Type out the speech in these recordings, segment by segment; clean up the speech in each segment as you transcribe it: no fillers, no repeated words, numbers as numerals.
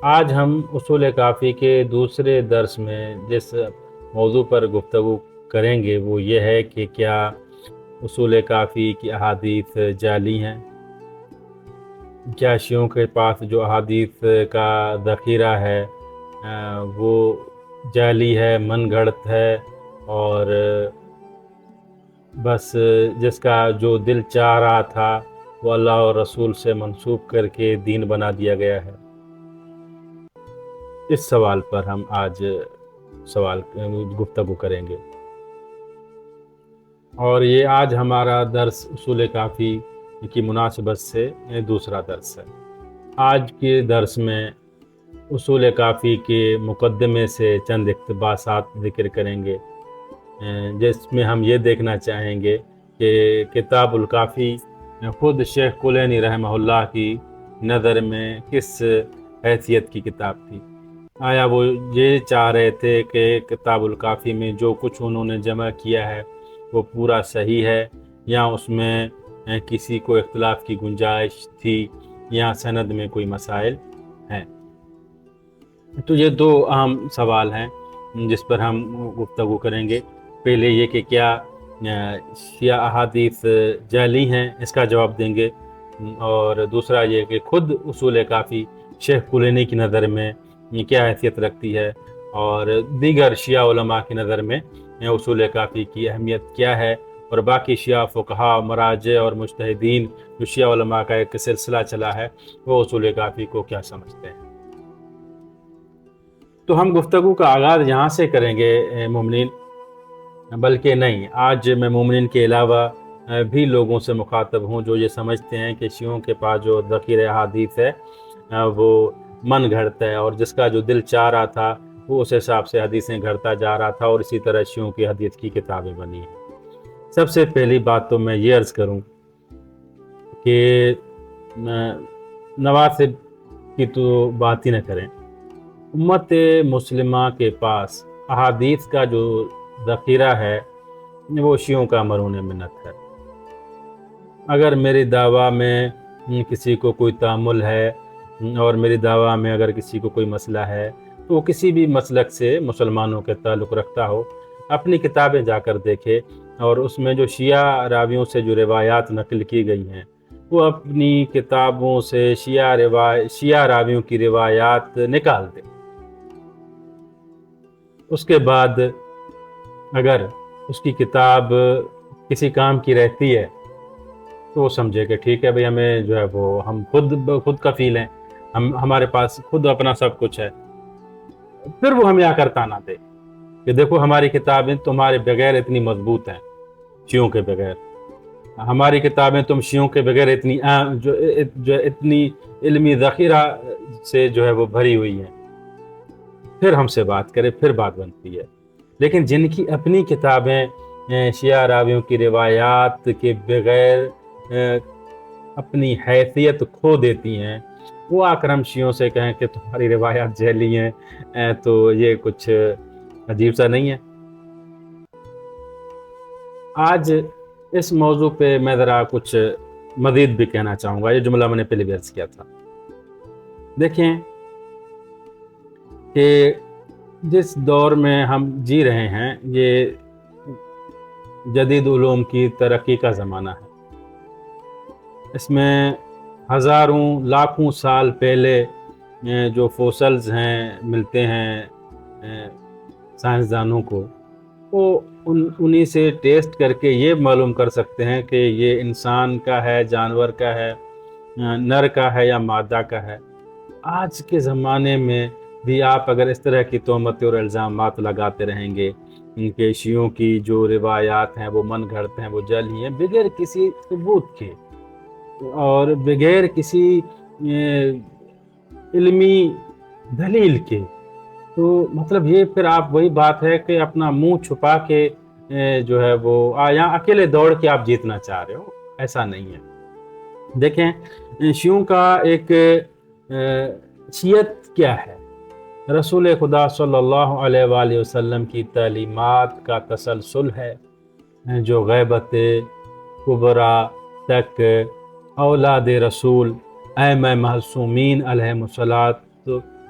آج ہم اصول کافی کے دوسرے درس میں جس موضوع پر گفتگو کریں گے وہ یہ ہے کہ کیا اصول کافی کی احادیث جعلی ہیں؟ کیا شیعوں کے پاس جو احادیث کا ذخیرہ ہے وہ جعلی ہے، من گھڑت ہے، اور بس جس کا جو دل چاہ رہا تھا وہ اللہ اور رسول سے منسوب کر کے دین بنا دیا گیا ہے؟ اس سوال پر ہم آج گفتگو کریں گے، اور یہ آج ہمارا درس اصول کافی کی مناسبت سے دوسرا درس ہے۔ آج کے درس میں اصول کافی کے مقدمے سے چند اقتباسات ذکر کریں گے، جس میں ہم یہ دیکھنا چاہیں گے کہ کتاب الکافی خود شیخ کلینی رحمہ اللہ کی نظر میں کس حیثیت کی کتاب تھی۔ آیا وہ یہ چاہ رہے تھے کہ کتاب الکافی میں جو کچھ انہوں نے جمع کیا ہے وہ پورا صحیح ہے، یا اس میں کسی کو اختلاف کی گنجائش تھی، یا سند میں کوئی مسائل ہیں؟ تو یہ دو اہم سوال ہیں جس پر ہم گفتگو کریں گے۔ پہلے یہ کہ کیا شیعہ احادیث جعلی ہیں، اس کا جواب دیں گے، اور دوسرا یہ کہ خود اصول کافی شیخ کلینی کی نظر میں کیا حیثیت رکھتی ہے، اور دیگر شیعہ علماء کی نظر میں اصول کافی کی اہمیت کیا ہے، اور باقی شیعہ فقہاء، مراجع اور مجتہدین جو شیعہ علماء کا ایک سلسلہ چلا ہے وہ اصول کافی کو کیا سمجھتے ہیں۔ تو ہم گفتگو کا آغاز یہاں سے کریں گے مومنین، بلکہ نہیں، آج میں مومنین کے علاوہ بھی لوگوں سے مخاطب ہوں جو یہ سمجھتے ہیں کہ شیعوں کے پاس جو ذخیرہ احادیث ہے وہ من گھڑتا ہے، اور جس کا جو دل چاہ رہا تھا وہ اس حساب سے حدیثیں گھڑتا جا رہا تھا، اور اسی طرح شیعوں کی حدیث کی کتابیں بنی ہیں۔ سب سے پہلی بات تو میں یہ عرض کروں کہ نواسب کی تو بات ہی نہ کریں۔ امت مسلمہ کے پاس احادیث کا جو ذخیرہ ہے وہ شیعوں کا مرہون منت ہے۔ اگر میری دعویٰ میں کسی کو کوئی تأمل ہے، اور میری دعویٰ میں اگر کسی کو کوئی مسئلہ ہے تو وہ کسی بھی مسلک سے مسلمانوں کے تعلق رکھتا ہو، اپنی کتابیں جا کر دیکھے، اور اس میں جو شیعہ راویوں سے جو روایات نقل کی گئی ہیں وہ اپنی کتابوں سے شیعہ راویوں کی روایات نکال دے۔ اس کے بعد اگر اس کی کتاب کسی کام کی رہتی ہے تو وہ سمجھے کہ ٹھیک ہے بھئی، ہمیں جو ہے وہ ہم خود کفیل ہیں، ہمارے پاس خود اپنا سب کچھ ہے۔ پھر وہ ہمیں آ کر تانا دے کہ دیکھو ہماری کتابیں تمہارے بغیر اتنی مضبوط ہیں، شیعوں کے بغیر، ہماری کتابیں تم شیعوں کے بغیر اتنی علمی ذخیرہ سے جو ہے وہ بھری ہوئی ہیں، پھر ہم سے بات کرے، پھر بات بنتی ہے۔ لیکن جن کی اپنی کتابیں شیعہ راویوں کی روایات کے بغیر اپنی حیثیت کھو دیتی ہیں، وہ آ کر ہم شیعوں سے کہیں کہ تمہاری روایات جعلی ہیں، تو یہ کچھ عجیب سا نہیں ہے؟ آج اس موضوع پہ میں ذرا کچھ مزید بھی کہنا چاہوں گا، یہ جملہ میں نے پہلے بھی عرض کیا تھا۔ دیکھیں کہ جس دور میں ہم جی رہے ہیں یہ جدید علوم کی ترقی کا زمانہ ہے۔ اس میں ہزاروں لاکھوں سال پہلے جو فوسلز ہیں ملتے ہیں سائنسدانوں کو، وہ انہی سے ٹیسٹ کر کے یہ معلوم کر سکتے ہیں کہ یہ انسان کا ہے، جانور کا ہے، نر کا ہے یا مادہ کا ہے۔ آج کے زمانے میں بھی آپ اگر اس طرح کی تہمتیں اور الزامات لگاتے رہیں گے ان کے شیعوں کی جو روایات ہیں وہ من گھڑتے ہیں، وہ جعلی ہیں، بغیر کسی ثبوت کے اور بغیر کسی علمی دلیل کے، تو مطلب یہ پھر آپ وہی بات ہے کہ اپنا منہ چھپا کے جو ہے وہ یہاں اکیلے دوڑ کے آپ جیتنا چاہ رہے ہو، ایسا نہیں ہے۔ دیکھیں شیعوں کا ایک شیعت کیا ہے؟ رسول خدا صلی اللہ علیہ وآلہ وسلم کی تعلیمات کا تسلسل ہے، جو غیبت کبریٰ تک اولاد رسول ائمہ معصومین علیہم الصلوۃ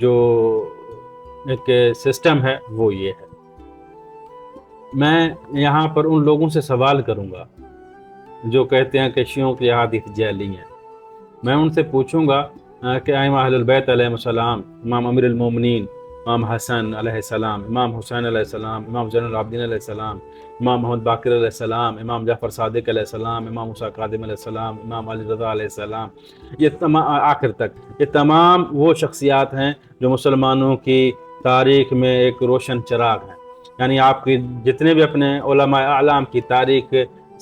جو ایک سسٹم ہے وہ یہ ہے۔ میں یہاں پر ان لوگوں سے سوال کروں گا جو کہتے ہیں کہ شیعوں کی احادیث جعلی ہیں۔ میں ان سے پوچھوں گا کہ ائمہ اہل البیت علیہ السلام، امام امیر المومنین امام حسن علیہ السلام، امام حسین علیہ السلام، امام زین العابدین علیہ السلام، امام محمد باقر علیہ السلام، امام جعفر صادق علیہ السلام، امام موسیٰ کاظم علیہ السلام، امام علی رضا علیہ السلام، یہ تمام آخر تک یہ تمام وہ شخصیات ہیں جو مسلمانوں کی تاریخ میں ایک روشن چراغ ہیں۔ یعنی آپ کی جتنے بھی اپنے علماء اعلام کی تاریخ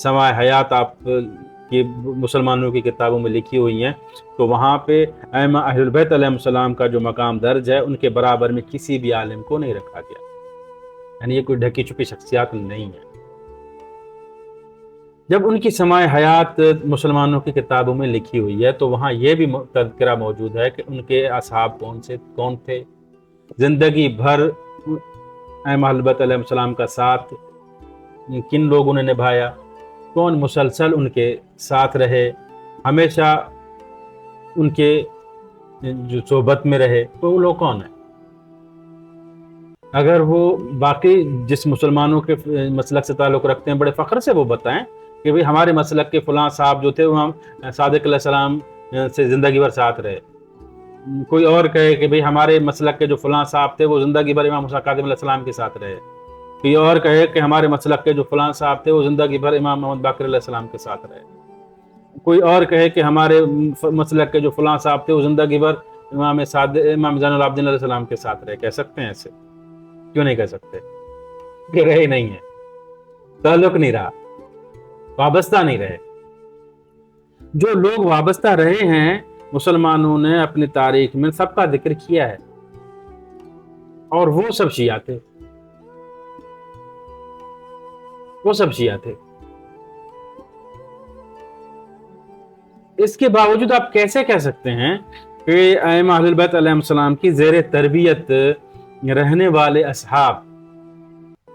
سماع حیات آپ کی مسلمانوں کی کتابوں میں لکھی ہوئی ہیں، تو وہاں پہ ائمہ اہل البیت علیہ السلام کا جو مقام درج ہے ان کے برابر میں کسی بھی عالم کو نہیں رکھا گیا۔ یعنی یہ کوئی ڈھکی چھپی شخصیات نہیں ہے۔ جب ان کی سماع حیات مسلمانوں کی کتابوں میں لکھی ہوئی ہے تو وہاں یہ بھی تذکرہ موجود ہے کہ ان کے اصحاب کون تھے، زندگی بھر ائمہ اہل البیت علیہ السلام کا ساتھ کن لوگوں نے نبھایا، کون مسلسل ان کے ساتھ رہے، ہمیشہ ان کے جو صحبت میں رہے، تو وہ لوگ کون ہیں؟ اگر وہ باقی جس مسلمانوں کے مسلک سے تعلق رکھتے ہیں بڑے فخر سے وہ بتائیں کہ بھئی ہمارے مسلک کے فلاں صاحب جو تھے وہ صادق علیہ السلام سے زندگی بھر ساتھ رہے۔ کوئی اور کہے کہ بھئی ہمارے مسلک کے جو فلاں صاحب تھے وہ زندگی بھر امام موسیٰ کاظم علیہ السلام کے ساتھ رہے۔ کوئی اور کہے کہ ہمارے مسلک کے جو فلاں صاحب تھے وہ زندگی بھر امام محمد باقر علیہ السلام کے ساتھ رہے۔ کوئی اور کہے کہ ہمارے مسلک کے جو فلاں صاحب تھے وہ زندگی بھر امام زین العابدین علیہ السلام کے ساتھ رہے۔ کہہ سکتے ہیں ایسے؟ کیوں نہیں کہہ سکتے؟ کہ رہے نہیں ہیں، تعلق نہیں رہا، وابستہ نہیں رہے۔ جو لوگ وابستہ رہے ہیں مسلمانوں نے اپنی تاریخ میں سب کا ذکر کیا ہے، اور وہ سب شیعہ تھے، وہ سب شیعہ تھے۔ اس کے باوجود آپ کیسے کہہ سکتے ہیں کہ ائمہ اہل البیت علیہ السلام کی زیر تربیت رہنے والے اصحاب،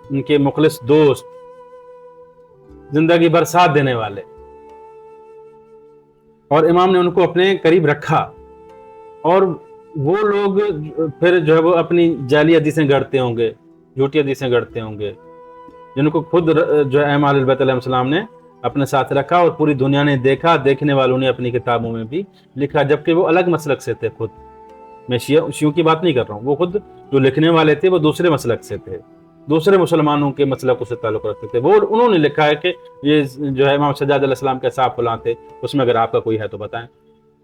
ان کے مخلص دوست، زندگی بھر ساتھ دینے والے، اور امام نے ان کو اپنے قریب رکھا، اور وہ لوگ پھر جو ہے وہ اپنی جعلی حدیثیں گڑھتے ہوں گے، جھوٹی حدیثیں گڑھتے ہوں گے، جن کو خود جو ہے ائمہ اہل البیت علیہ السلام نے اپنے ساتھ رکھا اور پوری دنیا نے دیکھا، دیکھنے والوں نے اپنی کتابوں میں بھی لکھا، جبکہ وہ الگ مسلک سے تھے خود۔ میں شیعوں کی بات نہیں کر رہا ہوں، وہ خود جو لکھنے والے تھے وہ دوسرے مسلک سے تھے، دوسرے مسلمانوں کے مسلکوں سے تعلق رکھتے تھے۔ وہ انہوں نے لکھا ہے کہ یہ جو ہے امام سجاد علیہ السلام کے صاحب فلاں تھے، اس میں اگر آپ کا کوئی ہے تو بتائیں۔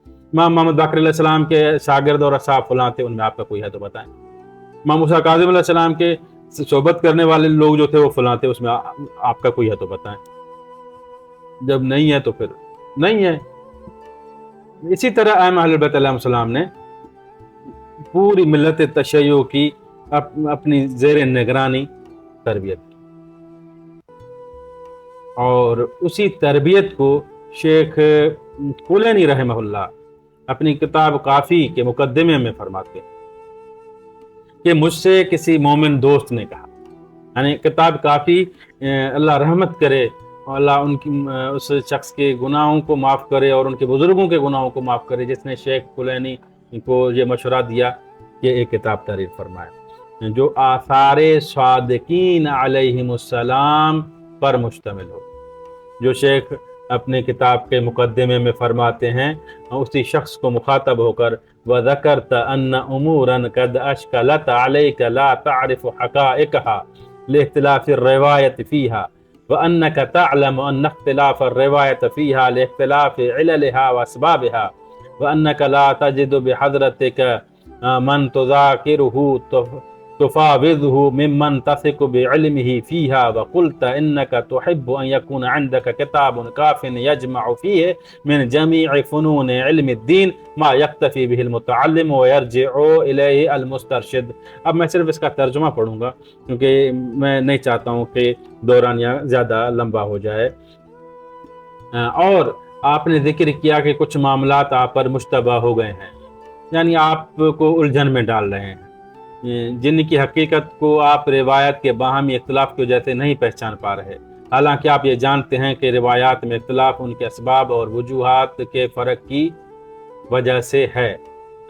امام محمد باقر علیہ السلام کے شاگرد اور اصحاب فلاں تھے، ان میں آپ کا کوئی ہے تو بتائیں۔ امام موسیٰ کاظم علیہ السلام کے صحبت کرنے والے لوگ جو تھے وہ فلاں تھے، اس میں آپ کا کوئی ہے تو بتائیں۔ جب نہیں ہے تو پھر نہیں ہے۔ اسی طرح ائمہ اہل بیت علیہ السلام نے پوری ملت تشیع کی اپنی زیر نگرانی تربیت کی، اور اسی تربیت کو شیخ کلینی رحمہ اللہ اپنی کتاب کافی کے مقدمے میں فرماتے ہیں کہ مجھ سے کسی مومن دوست نے کہا، یعنی کتاب کافی، اللہ رحمت کرے، اللہ ان کی اس شخص کے گناہوں کو معاف کرے اور ان کے بزرگوں کے گناہوں کو معاف کرے جس نے شیخ کلینی کو یہ مشورہ دیا کہ ایک کتاب تحریر فرمائے جو آثار صادقین علیہم السلام پر مشتمل ہو۔ جو شیخ اپنے کتاب کے مقدمے میں فرماتے ہیں، اسی شخص کو مخاطب ہو کر وَذَكَرْتَ أَنَّ أُمُورًا قَدْ أَشْكَلَتْ عَلَيْكَ لَا تَعْرِفُ حَقَائِقَهَا لِاخْتِلَافِ الرِّوَايَةِ فِيهَا وَأَنَّكَ تَعْلَمُ أَنَّ اخْتِلَافَ الرِّوَايَةِ فِيهَا لِاخْتِلَافِ عِلَلِهَا وَأَسْبَابِهَا وَأَنَّكَ لَا تَجِدُ بِحَضْرَتِكَ مَنْ تُذَاكِرُهُ تفاوضه ممن تثق بعلمه فيها، وقلت إنك تحب أن يكون عندك كتاب كاف يجمع فيه من جميع فنون علم الدين ما يكتفي به المتعلم ويرجع إليه المسترشد۔ اب میں صرف اس کا ترجمہ پڑھوں گا کیونکہ میں نہیں چاہتا ہوں کہ دورانیہ زیادہ لمبا ہو جائے۔ اور آپ نے ذکر کیا کہ کچھ معاملات آپ پر مشتبہ ہو گئے ہیں، یعنی آپ کو الجھن میں ڈال رہے ہیں، جن کی حقیقت کو آپ روایت کے باہمی اختلاف کی وجہ سے نہیں پہچان پا رہے، حالانکہ آپ یہ جانتے ہیں کہ روایات میں اختلاف ان کے اسباب اور وجوہات کے فرق کی وجہ سے ہے۔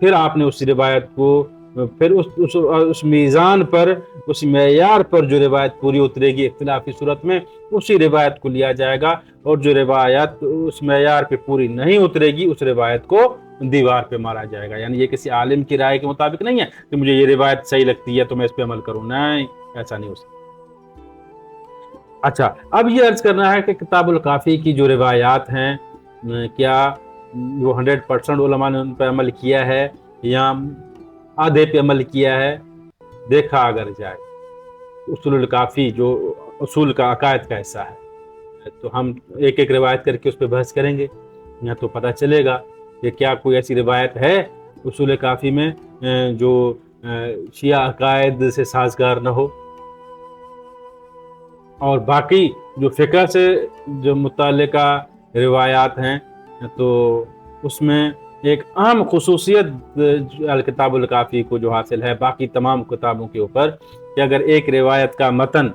پھر آپ نے اس روایت کو پھر اس میزان پر، اس معیار پر جو روایت پوری اترے گی اختلافی صورت میں، اسی روایت کو لیا جائے گا، اور جو روایت اس معیار پہ پوری نہیں اترے گی اس روایت کو دیوار پہ مارا جائے گا۔ یعنی یہ کسی عالم کی رائے کے مطابق نہیں ہے کہ مجھے یہ روایت صحیح لگتی ہے تو میں اس پہ عمل کروں، نہیں، ایسا نہیں ہو سکتا۔ اچھا، اب یہ عرض کرنا ہے کہ کتاب الکافی کی جو روایات ہیں، کیا وہ 100% علماء نے ان پہ عمل کیا ہے یا آدھے پہ عمل کیا ہے؟ دیکھا اگر جائے، اصول الکافی جو اصول کا عقائد کا حصہ ہے، تو ہم ایک ایک روایت کر کے اس پہ بحث کریں گے، یا تو پتہ چلے گا کہ کیا کوئی ایسی روایت ہے اصول کافی میں جو شیعہ عقائد سے سازگار نہ ہو، اور باقی جو فقہ سے جو متعلقہ روایات ہیں تو اس میں ایک اہم خصوصیت الکتاب الکافی کو جو حاصل ہے باقی تمام کتابوں کے اوپر، کہ اگر ایک روایت کا متن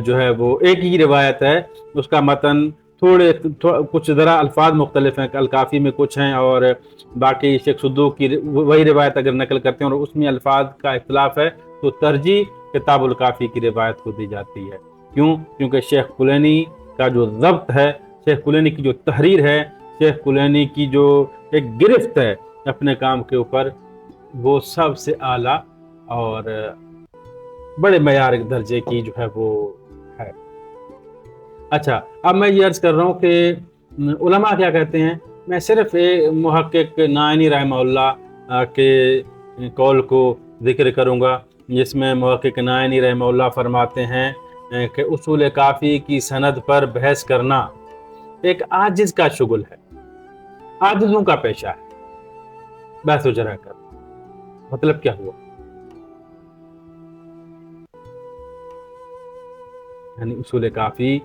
جو ہے وہ ایک ہی روایت ہے، اس کا متن کچھ ذرا الفاظ مختلف ہیں، الکافی میں کچھ ہیں اور باقی شیخ صدوق کی وہی روایت اگر نقل کرتے ہیں اور اس میں الفاظ کا اختلاف ہے، تو ترجیح کتاب الکافی کی روایت کو دی جاتی ہے۔ کیوں؟ کیونکہ شیخ کلینی کا جو ضبط ہے، شیخ کلینی کی جو تحریر ہے، شیخ کلینی کی جو ایک گرفت ہے اپنے کام کے اوپر، وہ سب سے اعلیٰ اور بڑے معیار درجے کی جو ہے وہ ہے۔ اچھا، اب میں یہ عرض کر رہا ہوں کہ علماء کیا کہتے ہیں، میں صرف محقق نائینی رحمہ اللہ کے قول کو ذکر کروں گا، جس میں محقق نائینی رحمہ اللہ فرماتے ہیں کہ اصول کافی کی سند پر بحث کرنا ایک عاجز کا شغل ہے، عاجزوں کا پیشہ ہے۔ بحث و جرح کر مطلب کیا ہوا؟ یعنی اصول کافی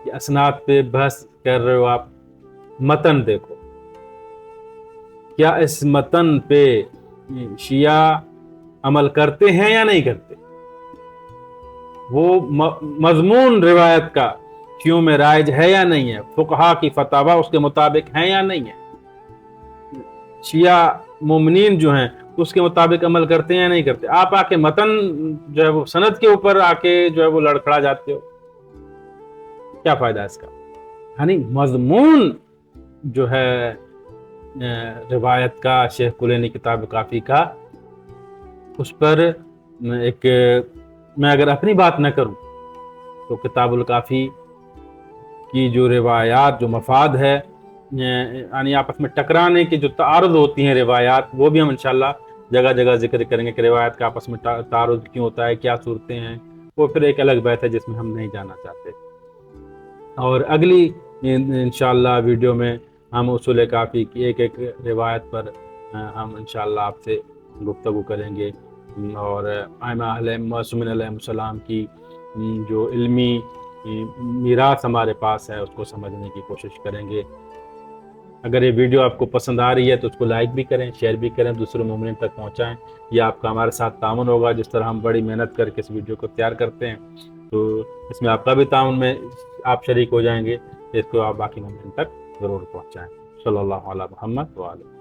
کی اسناد پہ بحث کر رہے ہو آپ، متن دیکھو، کیا اس متن پہ شیعہ عمل کرتے ہیں یا نہیں کرتے؟ وہ مضمون روایت کا شیعوں میں رائج ہے یا نہیں ہے؟ فقہا کی فتاوی اس کے مطابق ہیں یا نہیں ہے؟ شیعہ مومنین جو ہیں اس کے مطابق عمل کرتے ہیں یا نہیں کرتے؟ آپ آ کے متن جو ہے وہ سند کے اوپر آ کے جو ہے وہ لڑکھڑا جاتے ہو، کیا فائدہ اس کا؟ یعنی مضمون جو ہے روایت کا، شیخ کلینی کتاب کافی کا، اس پر ایک میں اگر اپنی بات نہ کروں تو کتاب الکافی کی جو روایات، جو مفاد ہے، یعنی آپس میں ٹکرانے کی جو تعارض ہوتی ہیں روایات، وہ بھی ہم انشاءاللہ جگہ جگہ ذکر کریں گے کہ روایت کا آپس میں تعارض کیوں ہوتا ہے، کیا صورتیں ہیں، وہ پھر ایک الگ بحث ہے جس میں ہم نہیں جانا چاہتے۔ اور اگلی انشاءاللہ ویڈیو میں ہم اصول کافی کی ایک ایک روایت پر ہم انشاءاللہ آپ سے گفتگو کریں گے، اور ائمہ علیہ السلام کی جو علمی میراث ہمارے پاس ہے اس کو سمجھنے کی کوشش کریں گے۔ اگر یہ ویڈیو آپ کو پسند آ رہی ہے تو اس کو لائک بھی کریں، شیئر بھی کریں، دوسرے مومنین تک پہنچائیں۔ یہ آپ کا ہمارے ساتھ تعاون ہوگا، جس طرح ہم بڑی محنت کر کے اس ویڈیو کو تیار کرتے ہیں، تو اس میں آپ کا بھی تعاون میں آپ شریک ہو جائیں گے، اس کو آپ باقی مومنین تک ضرور پہنچائیں۔ صلی اللہ علیہ محمد وآلہ